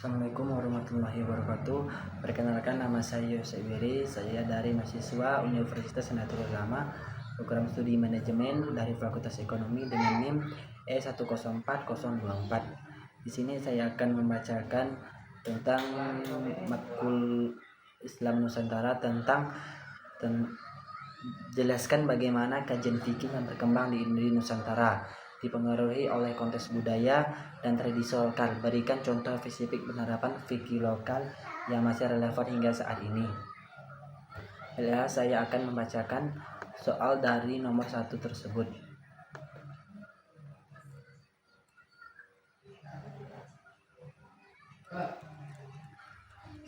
Assalamualaikum warahmatullahi wabarakatuh. Perkenalkan, nama saya Yosef Beri. Saya dari mahasiswa Universitas Nahdlatul Ulama, program studi manajemen dari Fakultas Ekonomi dengan NIM E104024. Di sini saya akan membacakan tentang matkul Islam Nusantara tentang jelaskan bagaimana kajian fikih yang berkembang di Nusantara dipengaruhi oleh konteks budaya dan tradisi lokal. Berikan contoh spesifik penerapan fikih lokal yang masih relevan hingga saat ini. Saya akan membacakan soal dari nomor 1 tersebut.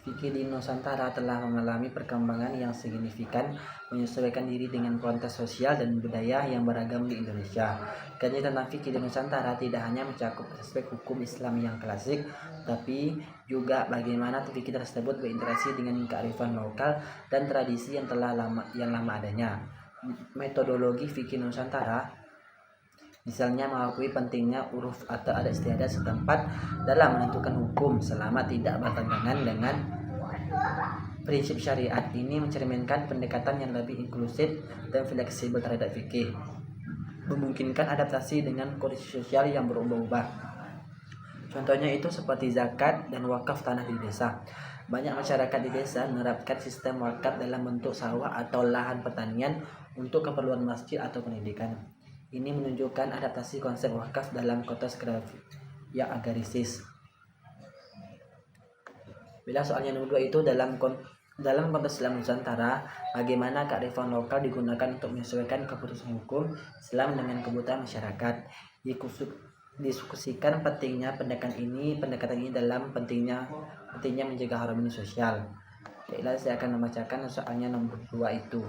Fikih di Nusantara telah mengalami perkembangan yang signifikan, menyesuaikan diri dengan konteks sosial dan budaya yang beragam di Indonesia. Kajian tentang fikih di Nusantara tidak hanya mencakup aspek hukum Islam yang klasik, tapi juga bagaimana fikih tersebut berinteraksi dengan kearifan lokal dan tradisi yang lama adanya. Metodologi fikih Nusantara misalnya mengakui pentingnya uruf atau adat istiadat setempat dalam menentukan hukum selama tidak bertentangan dengan prinsip syariat. Ini mencerminkan pendekatan yang lebih inklusif dan fleksibel terhadap fikih, memungkinkan adaptasi dengan kondisi sosial yang berubah-ubah. Contohnya itu seperti zakat dan wakaf tanah di desa. Banyak masyarakat di desa menerapkan sistem wakaf dalam bentuk sawah atau lahan pertanian untuk keperluan masjid atau pendidikan. Ini menunjukkan adaptasi konsep wakaf dalam konteks geografi yang agarisis. Bila soalnya nomor 2 itu dalam konteks Islam Nusantara, bagaimana kearifan lokal digunakan untuk menyesuaikan keputusan hukum Islam dengan kebutuhan masyarakat. Diskusikan pentingnya pendekatan ini dalam pentingnya menjaga harmoni sosial. Baiklah, saya akan membacakan soalnya nomor 2 itu.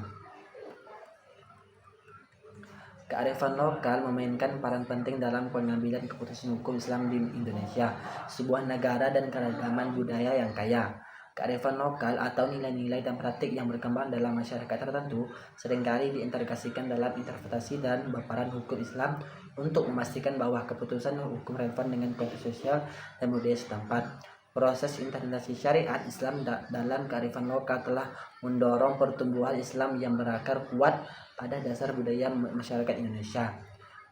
Kearifan lokal memainkan peran penting dalam pengambilan keputusan hukum Islam di Indonesia, sebuah negara dan keragaman budaya yang kaya. Kearifan lokal atau nilai-nilai dan praktik yang berkembang dalam masyarakat tertentu seringkali diintegrasikan dalam interpretasi dan paparan hukum Islam untuk memastikan bahwa keputusan hukum relevan dengan konteks sosial dan budaya setempat. Proses internalisasi syariat Islam dalam kearifan lokal telah mendorong pertumbuhan Islam yang berakar kuat pada dasar budaya masyarakat Indonesia.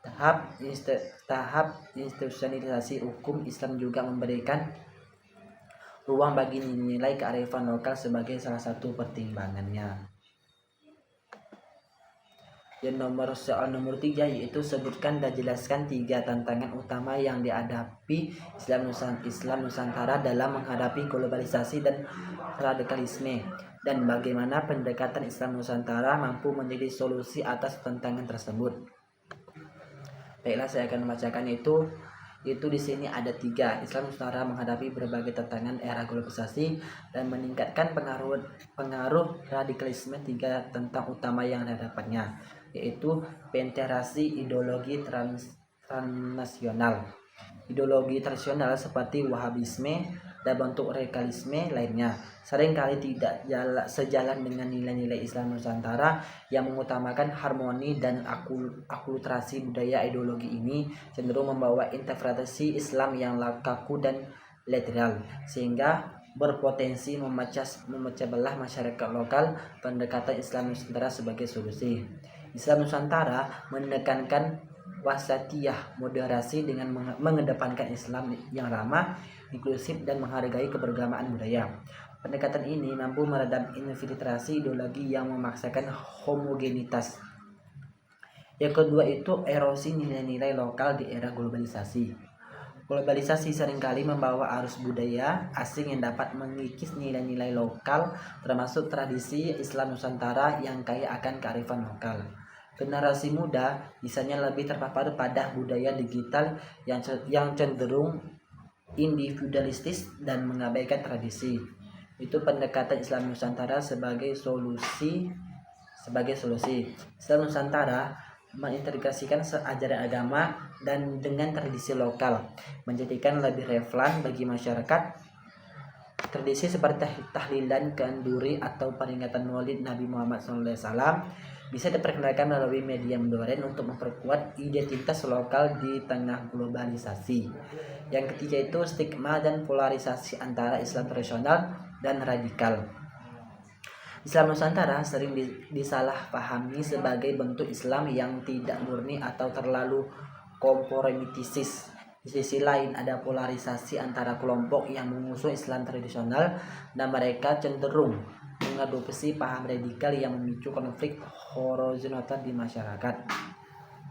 Tahap institusionalisasi hukum Islam juga memberikan ruang bagi nilai kearifan lokal sebagai salah satu pertimbangannya. Soal nomor 3 yaitu sebutkan dan jelaskan 3 tantangan utama yang dihadapi Islam Nusantara dalam menghadapi globalisasi dan radikalisme, dan bagaimana pendekatan Islam Nusantara mampu menjadi solusi atas tantangan tersebut. Baiklah, saya akan membacakan itu di sini ada 3. Islam Nusantara menghadapi berbagai tantangan era globalisasi dan meningkatkan pengaruh radikalisme. 3 tentang utama yang dihadapannya yaitu penetrasi ideologi transnasional. Ideologi tradisional seperti Wahabisme dan bentuk radikalisme lainnya seringkali tidak sejalan dengan nilai-nilai Islam Nusantara yang mengutamakan harmoni dan akulturasi budaya. Ideologi ini cenderung membawa interpretasi Islam yang kaku dan literal sehingga berpotensi memecah belah masyarakat lokal. Pendekatan Islam Nusantara sebagai solusi. Islam Nusantara menekankan wasatiyah, moderasi, dengan mengedepankan Islam yang ramah, inklusif, dan menghargai keberagaman budaya. Pendekatan ini mampu meredam infiltrasi ideologi yang memaksakan homogenitas. Yang kedua itu erosi nilai-nilai lokal di era globalisasi. Globalisasi seringkali membawa arus budaya asing yang dapat mengikis nilai-nilai lokal, termasuk tradisi Islam Nusantara yang kaya akan kearifan lokal. Generasi muda misalnya lebih terpapar pada budaya digital yang cenderung individualistis dan mengabaikan tradisi. Itu pendekatan Islam Nusantara sebagai solusi. Islam Nusantara mengintegrasikan ajaran agama dan dengan tradisi lokal, menjadikan lebih relevan bagi masyarakat. Tradisi seperti tahlilan, kenduri, atau peringatan Maulid Nabi Muhammad SAW bisa diperkenalkan melalui media modern untuk memperkuat identitas lokal di tengah globalisasi. Yang ketiga itu stigma dan polarisasi antara Islam tradisional dan radikal. Islam Nusantara sering disalahpahami sebagai bentuk Islam yang tidak murni atau terlalu kompromitis. Di sisi lain ada polarisasi antara kelompok yang mengusung Islam tradisional dan mereka cenderung mengadopsi paham radikal yang memicu konflik horizontal di masyarakat.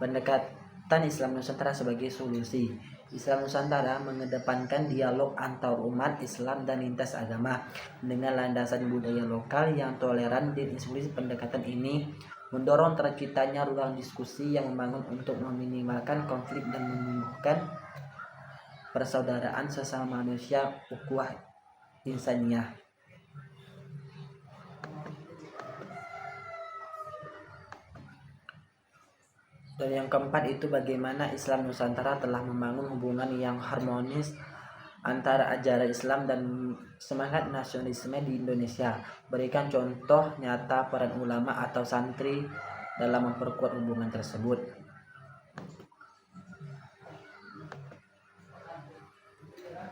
Pendekatan Islam Nusantara sebagai solusi. Islam Nusantara mengedepankan dialog antar umat Islam dan lintas agama dengan landasan budaya lokal yang toleran dan inklusif. Pendekatan ini mendorong terciptanya ruang diskusi yang membangun untuk meminimalkan konflik dan menumbuhkan persaudaraan sesama manusia, ukhuwah insaniyah. Dan yang keempat itu bagaimana Islam Nusantara telah membangun hubungan yang harmonis antara ajaran Islam dan semangat nasionalisme di Indonesia. Berikan contoh nyata peran ulama atau santri dalam memperkuat hubungan tersebut.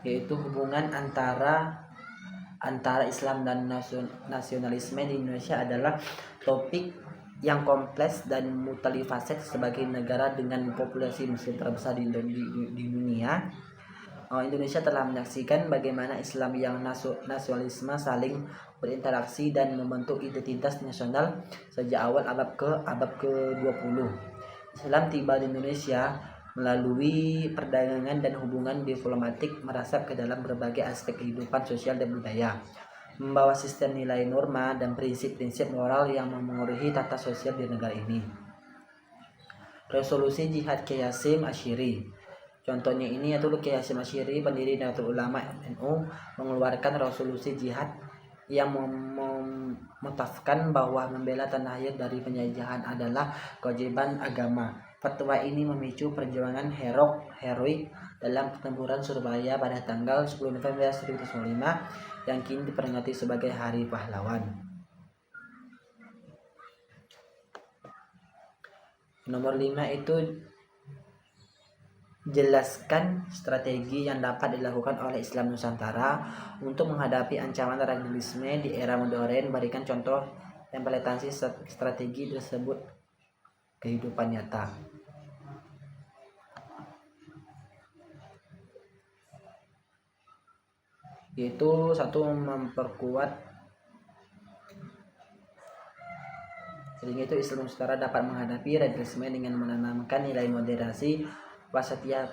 Yaitu hubungan antara Islam dan nasionalisme di Indonesia adalah topik yang kompleks dan multifaset. Sebagai negara dengan populasi muslim terbesar di dunia, Indonesia telah menyaksikan bagaimana Islam yang nasionalisme saling berinteraksi dan membentuk identitas nasional sejak awal abad ke-20. Islam tiba di Indonesia melalui perdagangan dan hubungan diplomatik merasap ke dalam berbagai aspek kehidupan sosial dan budaya, membawa sistem nilai norma dan prinsip-prinsip moral yang memengaruhi tata sosial di negara ini. Resolusi Jihad Kiai Hasyim Asy'ari. Contohnya ini yaitu Kiai Hasyim Asy'ari, pendiri Nahdlatul Ulama NU, mengeluarkan resolusi jihad yang memutuskan bahwa membela tanah air dari penjajahan adalah kewajiban agama. Fatwa ini memicu perjuangan heroik dalam pertempuran Surabaya pada tanggal 10 November 1945 yang kini diperingati sebagai Hari Pahlawan. Nomor 5 itu jelaskan strategi yang dapat dilakukan oleh Islam Nusantara untuk menghadapi ancaman radikalisme di era modern. Berikan contoh implementasi strategi tersebut kehidupan nyata. Yaitu satu, memperkuat. Sehingga itu Islam Nusantara dapat menghadapi radikalisme dengan menanamkan nilai moderasi, wasatiyah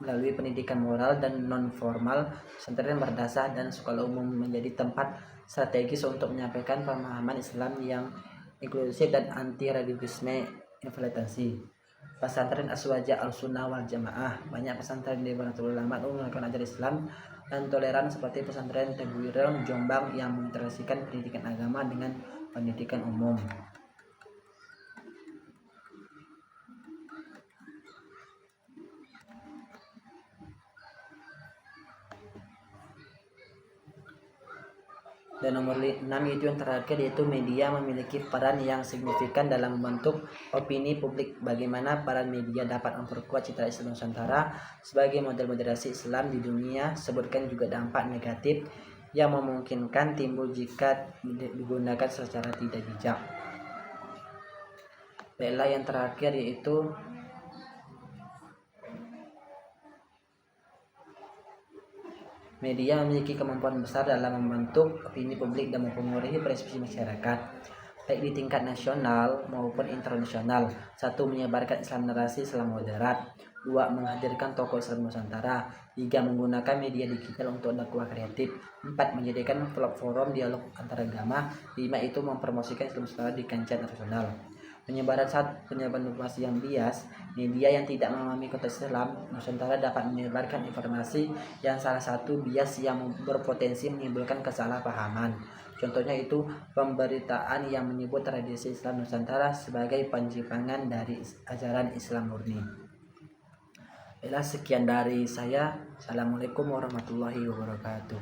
melalui pendidikan moral dan non formal. Pesantren berdasar dan sekolah umum menjadi tempat strategis untuk menyampaikan pemahaman Islam yang inklusif dan anti radikalisme infiltrasi. Pesantren Aswaja Al-Sunnah wal Jamaah. Banyak pesantren di Nahdlatul Ulama menggunakan ajaran Islam dan toleran seperti pesantren Tebu Ireng Jombang yang mengintegrasikan pendidikan agama dengan pendidikan umum. Dan nomor 6 itu yang terakhir, yaitu media memiliki peran yang signifikan dalam membentuk opini publik. Bagaimana peran media dapat memperkuat citra Islam Nusantara sebagai model moderasi Islam di dunia. Sebutkan juga dampak negatif yang memungkinkan timbul jika digunakan secara tidak bijak. Baiklah, yang terakhir yaitu media memiliki kemampuan besar dalam membentuk opini publik dan mempengaruhi persepsi masyarakat, baik di tingkat nasional maupun internasional. 1. Menyebarkan Islam narasi Islam moderat. 2. Menghadirkan tokoh Islam Nusantara. 3. Menggunakan media digital untuk dakwah kreatif. 4. Menjadikan platform dialog antaragama. 5. Itu mempromosikan Islam Nusantara di kancah internasional. Penyebaran informasi yang bias. Media yang tidak memahami konteks Islam Nusantara dapat menyebarkan informasi yang salah satu bias yang berpotensi menimbulkan kesalahpahaman. Contohnya itu pemberitaan yang menyebut tradisi Islam Nusantara sebagai penyimpangan dari ajaran Islam murni. Sekian dari saya. Assalamualaikum warahmatullahi wabarakatuh.